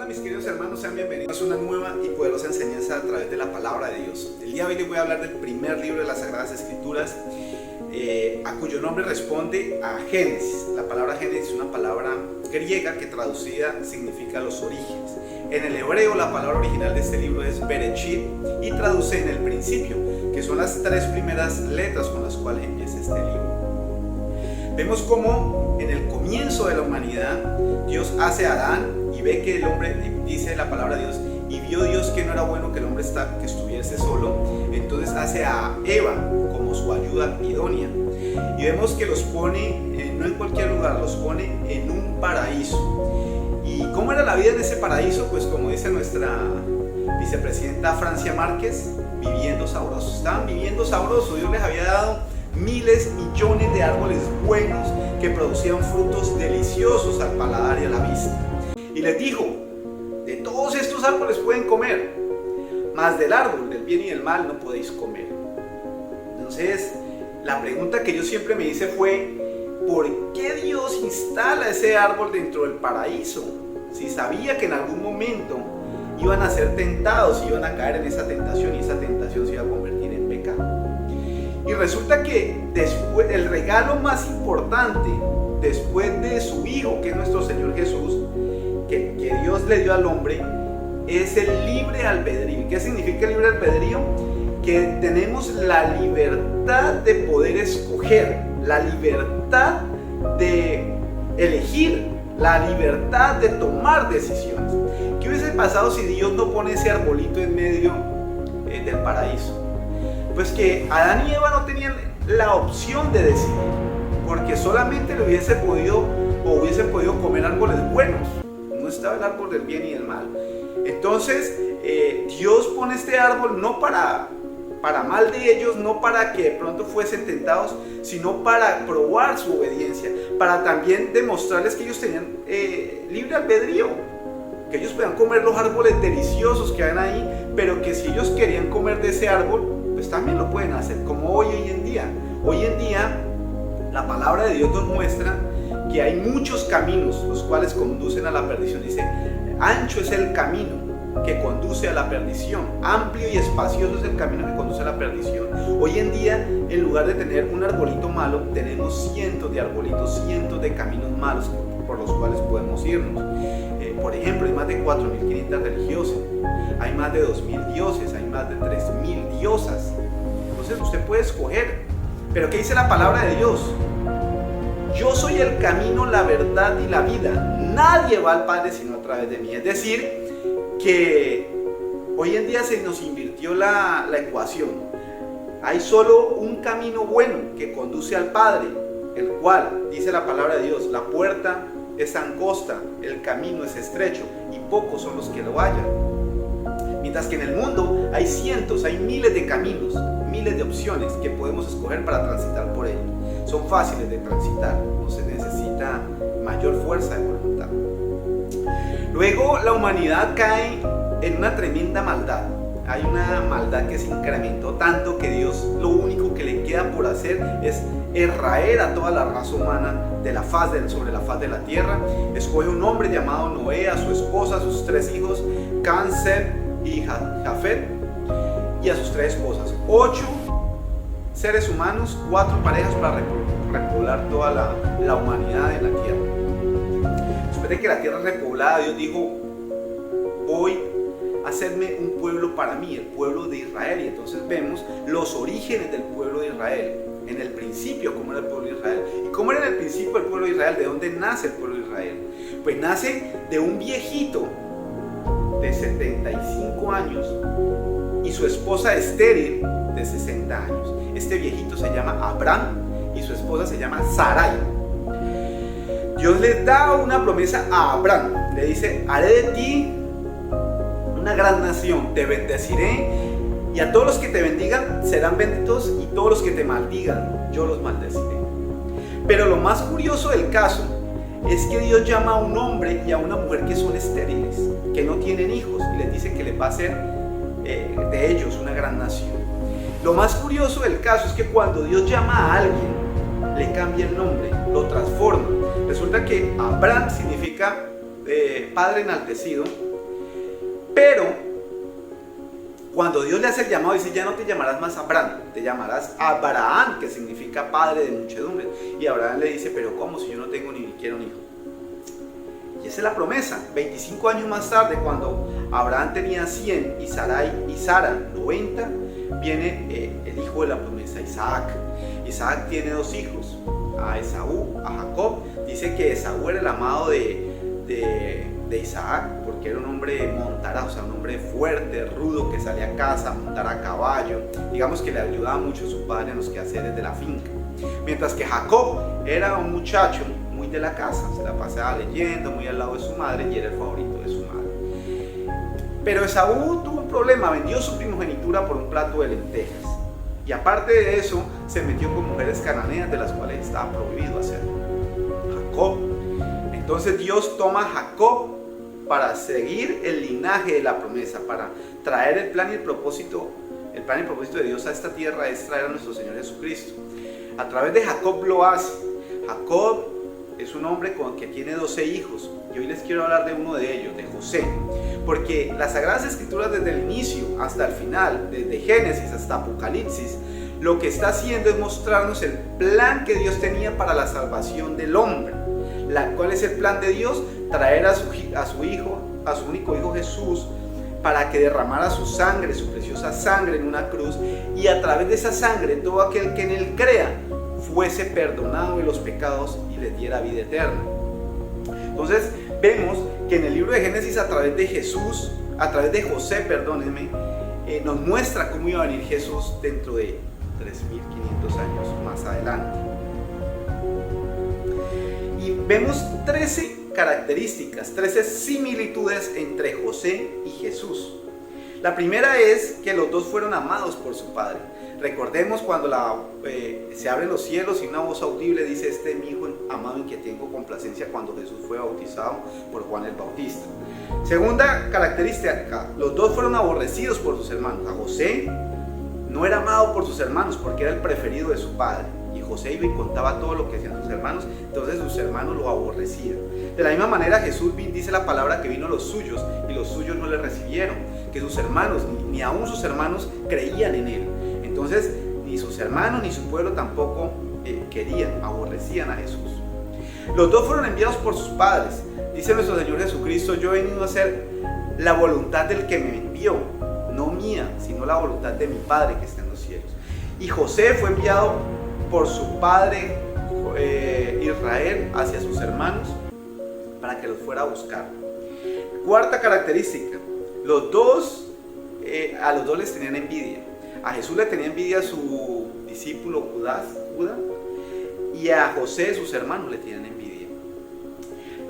mis queridos hermanos, sean bienvenidos a una nueva y poderosa enseñanza a través de la palabra de Dios. El día de hoy les voy a hablar del primer libro de las Sagradas Escrituras, a cuyo nombre responde a Génesis. La palabra Génesis es una palabra griega que traducida significa los orígenes. En el hebreo la palabra original de este libro es Bereshit y traduce en el principio, que son las tres primeras letras con las cuales empieza este libro. Vemos cómo en el comienzo de la humanidad Dios hace a Adán y ve que el hombre, dice la palabra de Dios, y vio Dios que no era bueno que el hombre que estuviese solo. Entonces hace a Eva como su ayuda idónea. Y vemos que los pone, no en cualquier lugar, los pone en un paraíso. ¿Y cómo era la vida en ese paraíso? Pues como dice nuestra vicepresidenta Francia Márquez, viviendo sabroso. Estaban viviendo sabroso. Dios les había dado miles, millones de árboles buenos que producían frutos deliciosos al paladar y a la vista. Y les dijo, de todos estos árboles pueden comer, mas del árbol del bien y del mal no podéis comer. Entonces, la pregunta que yo siempre me hice fue, ¿por qué Dios instala ese árbol dentro del paraíso? Si sabía que en algún momento iban a ser tentados, iban a caer en esa tentación y esa tentación se iba a convertir en pecado. Y resulta que después, el regalo más importante, después de su Hijo, que es nuestro Señor Jesús, que Dios le dio al hombre, es el libre albedrío. ¿Qué significa el libre albedrío? Que tenemos la libertad de poder escoger, la libertad de elegir, la libertad de tomar decisiones. ¿Qué hubiese pasado si Dios no pone ese arbolito en medio del paraíso? Pues que Adán y Eva no tenían la opción de decidir, porque solamente hubiesen podido comer árboles buenos. No estaba el árbol del bien y del mal. Entonces Dios pone este árbol no para mal de ellos, no para que de pronto fuesen tentados, sino para probar su obediencia, para también demostrarles que ellos tenían libre albedrío, que ellos podían comer los árboles deliciosos que hay ahí, pero que si ellos querían comer de ese árbol, pues también lo pueden hacer, como hoy en día. Hoy en día la palabra de Dios nos muestra que hay muchos caminos los cuales conducen a la perdición. Dice, ancho es el camino que conduce a la perdición, amplio y espacioso es el camino que conduce a la perdición. Hoy en día, en lugar de tener un arbolito malo, tenemos cientos de arbolitos, cientos de caminos malos por los cuales podemos irnos. Por ejemplo, hay más de 4.500 religiosas, hay más de 2.000 dioses, hay más de 3.000 diosas. Entonces usted puede escoger. Pero ¿qué dice la palabra de Dios? Yo soy el camino, la verdad y la vida. Nadie va al Padre sino a través de mí. Es decir, que hoy en día se nos invirtió la ecuación. Hay solo un camino bueno que conduce al Padre, el cual, dice la palabra de Dios, la puerta es angosta, el camino es estrecho y pocos son los que lo hallan. Mientras que en el mundo hay cientos, hay miles de caminos, miles de opciones que podemos escoger para transitar por él. Son fáciles de transitar, no se necesita mayor fuerza de voluntad. Luego la humanidad cae en una tremenda maldad. Hay una maldad que se incrementó tanto que Dios lo único que le queda por hacer es erraer a toda la raza humana sobre la faz de la tierra. Escoge un hombre llamado Noé, a su esposa, a sus 3 hijos, Can, Sem y Jafet, y a sus 3 esposas. 8 seres humanos, 4 parejas para repoblar toda la humanidad en la tierra. Después de que la tierra es repoblada, Dios dijo, voy a hacerme un pueblo para mí, el pueblo de Israel. Y entonces vemos los orígenes del pueblo de Israel. En el principio, cómo era el pueblo de Israel. ¿Y cómo era en el principio el pueblo de Israel? ¿De dónde nace el pueblo de Israel? Pues nace de un viejito de 75 años y su esposa estéril de 60 años. Este viejito se llama Abraham y su esposa se llama Sarai. Dios le da una promesa a Abraham. Le dice, haré de ti una gran nación, te bendeciré y a todos los que te bendigan serán benditos y todos los que te maldigan yo los maldeciré. Pero lo más curioso del caso es que Dios llama a un hombre y a una mujer que son estériles, que no tienen hijos, y les dice que les va a hacer de ellos una gran nación. Lo más curioso del caso es que cuando Dios llama a alguien, le cambia el nombre, lo transforma. Resulta que Abraham significa padre enaltecido Pero cuando Dios le hace el llamado, dice: ya no te llamarás más Abraham, te llamarás Abraham, que significa padre de muchedumbre. Y Abraham le dice: pero ¿cómo si yo no tengo ni siquiera un hijo? Y esa es la promesa. 25 años más tarde, cuando Abraham tenía 100 y Sara 90, viene el hijo de la promesa, Isaac. Isaac tiene 2 hijos, a Esaú, a Jacob. Dice que Esaú era el amado de Isaac, porque era un hombre montaraz, o sea, un hombre fuerte, rudo, que salía a caza, a montar a caballo. Digamos que le ayudaba mucho a su padre en los quehaceres de la finca. Mientras que Jacob era un muchacho muy de la casa, se la pasaba leyendo, muy al lado de su madre, y era el favorito de su madre. Pero Esaú tuvo un problema, vendió su primogenitura por un plato de lentejas. Y aparte de eso, se metió con mujeres cananeas, de las cuales estaba prohibido hacerlo. Jacob. Entonces Dios toma a Jacob para seguir el linaje de la promesa, para traer el plan y el propósito de Dios a esta tierra, es traer a nuestro Señor Jesucristo. A través de Jacob lo hace. Jacob es un hombre que tiene 12 hijos, y hoy les quiero hablar de uno de ellos, de José, porque las Sagradas Escrituras, desde el inicio hasta el final, desde Génesis hasta Apocalipsis, lo que está haciendo es mostrarnos el plan que Dios tenía para la salvación del hombre. ¿Cuál es el plan de Dios? Traer a su único hijo Jesús, para que derramara su sangre, su preciosa sangre, en una cruz, y a través de esa sangre todo aquel que en él crea fuese perdonado de los pecados y le diera vida eterna. Entonces vemos que en el libro de Génesis, a través de José, nos muestra cómo iba a venir Jesús dentro de 3.500 años más adelante. Y vemos 13 características, 13 similitudes entre José y Jesús. La primera es que los dos fueron amados por su padre. Recordemos cuando se abren los cielos y una voz audible dice: este es mi hijo amado en quien tengo complacencia, cuando Jesús fue bautizado por Juan el Bautista. Segunda característica, los dos fueron aborrecidos por sus hermanos. A José no era amado por sus hermanos porque era el preferido de su padre, y José iba y contaba todo lo que hacían sus hermanos, entonces sus hermanos lo aborrecían. De la misma manera, Jesús dice la palabra que vino a los suyos y los suyos no le recibieron, que sus hermanos, ni aún sus hermanos, creían en él. Entonces ni sus hermanos ni su pueblo tampoco aborrecían a Jesús. Los dos fueron enviados por sus padres. Dice nuestro Señor Jesucristo: yo he venido a hacer la voluntad del que me envió, no mía, sino la voluntad de mi Padre que está en los cielos. Y José fue enviado por su padre Israel hacia sus hermanos para que los fuera a buscar. Cuarta característica, a los dos les tenían envidia. A Jesús le tenía envidia a su discípulo Judas, y a José sus hermanos le tenían envidia.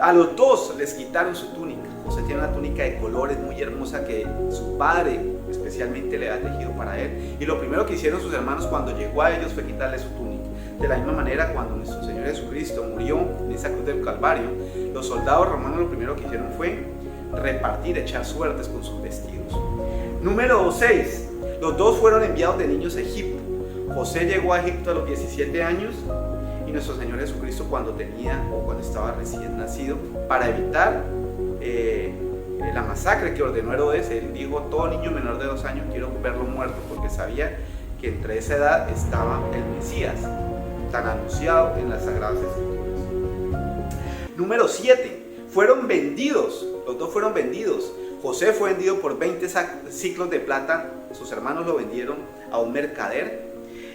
A los dos les quitaron su túnica. José tiene una túnica de colores muy hermosa que su padre especialmente le había tejido para él, y lo primero que hicieron sus hermanos cuando llegó a ellos fue quitarle su túnica. De la misma manera, cuando nuestro Señor Jesucristo murió en esa cruz del Calvario, los soldados romanos lo primero que hicieron fue echar suertes con sus vestidos. Número 6. Los dos fueron enviados de niños a Egipto. José llegó a Egipto a los 17 años, y nuestro Señor Jesucristo cuando estaba recién nacido, para evitar la masacre que ordenó Herodes. Él dijo: todo niño menor de 2 años quiero verlo muerto, porque sabía que entre esa edad estaba el Mesías, tan anunciado en las Sagradas Escrituras. Número 7. Fueron vendidos. Los dos fueron vendidos. José fue vendido por 20 ciclos de plata. Sus hermanos lo vendieron a un mercader.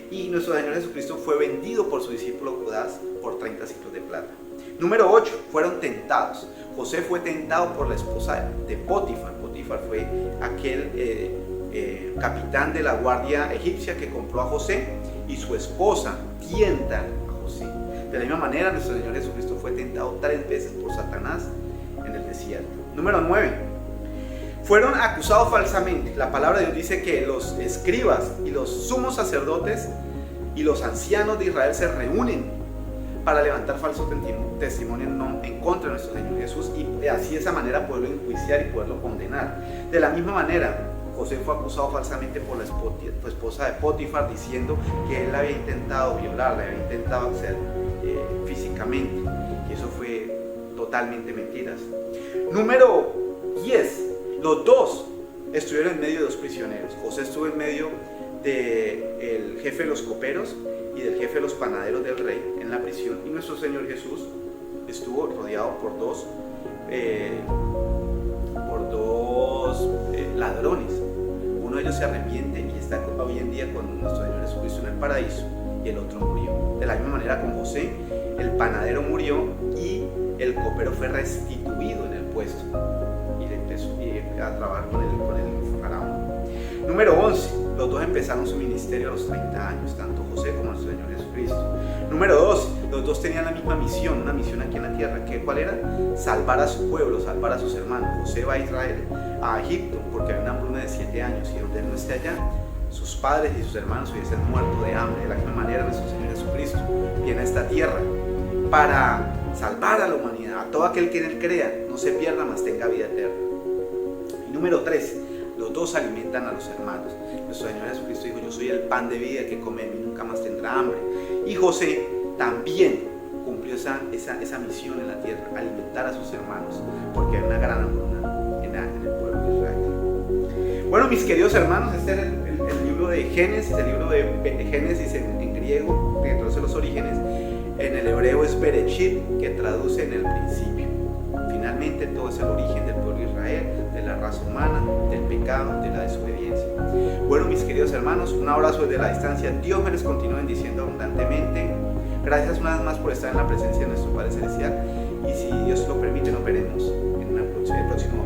Y nuestro Señor Jesucristo fue vendido por su discípulo Judas por 30 ciclos de plata. Número 8. Fueron tentados. José fue tentado por la esposa de Potifar. Potifar fue aquel capitán de la guardia egipcia que compró a José, y su esposa tienta a José. De la misma manera, nuestro Señor Jesucristo fue tentado 3 veces por Satanás en el desierto. Número 9. Fueron acusados falsamente. La palabra de Dios dice que los escribas y los sumos sacerdotes y los ancianos de Israel se reúnen para levantar falso testimonio en contra de nuestro Señor Jesús, y así de esa manera poderlo enjuiciar y poderlo condenar. De la misma manera, José fue acusado falsamente por la esposa de Potifar, diciendo que él la había intentado violar, le había intentado hacer físicamente, y eso fue totalmente mentiras. Número 10. Los dos estuvieron en medio de dos prisioneros. José estuvo en medio del jefe de los coperos y del jefe de los panaderos del rey en la prisión, y nuestro Señor Jesús estuvo rodeado por dos ladrones. Uno de ellos se arrepiente y está hoy en día con nuestro Señor Jesucristo en el paraíso, y el otro murió. De la misma manera con José, el panadero murió y el copero fue restituido en el puesto y empezó a trabajar con el faraón. Número 11. Los dos empezaron su ministerio a los 30 años, tanto José como nuestro Señor Jesucristo. Número 12. Los dos tenían la misma misión, una misión aquí en la tierra. ¿Cuál era? Salvar a su pueblo, salvar a sus hermanos. José va a Israel, a Egipto, porque había una hambruna de 7 años, y donde él no esté allá, sus padres y sus hermanos hubiesen muerto de hambre. De la misma manera, nuestro Señor Jesucristo viene a esta tierra para salvar a la humanidad, a todo aquel que en él crea, no se pierda, mas tenga vida eterna. Y número 13. Los dos alimentan a los hermanos. Nuestro Señor Jesucristo dijo: yo soy el pan de vida, el que come de mí nunca más tendrá hambre. Y José también cumplió esa misión en la tierra, alimentar a sus hermanos, porque hay una gran hambruna en el pueblo de Israel. Bueno, mis queridos hermanos, este es el libro de Génesis. El libro de Génesis en griego, que traduce los orígenes, en el hebreo es Bereshit, que traduce en el principio. Finalmente, todo es el origen del pueblo de Israel, de la raza humana, del pecado, de la desobediencia. Bueno, mis queridos hermanos, un abrazo desde la distancia. Dios me les continúe bendiciendo abundantemente. Gracias una vez más por estar en la presencia de nuestro Padre Celestial. Y si Dios lo permite, nos veremos en el próximo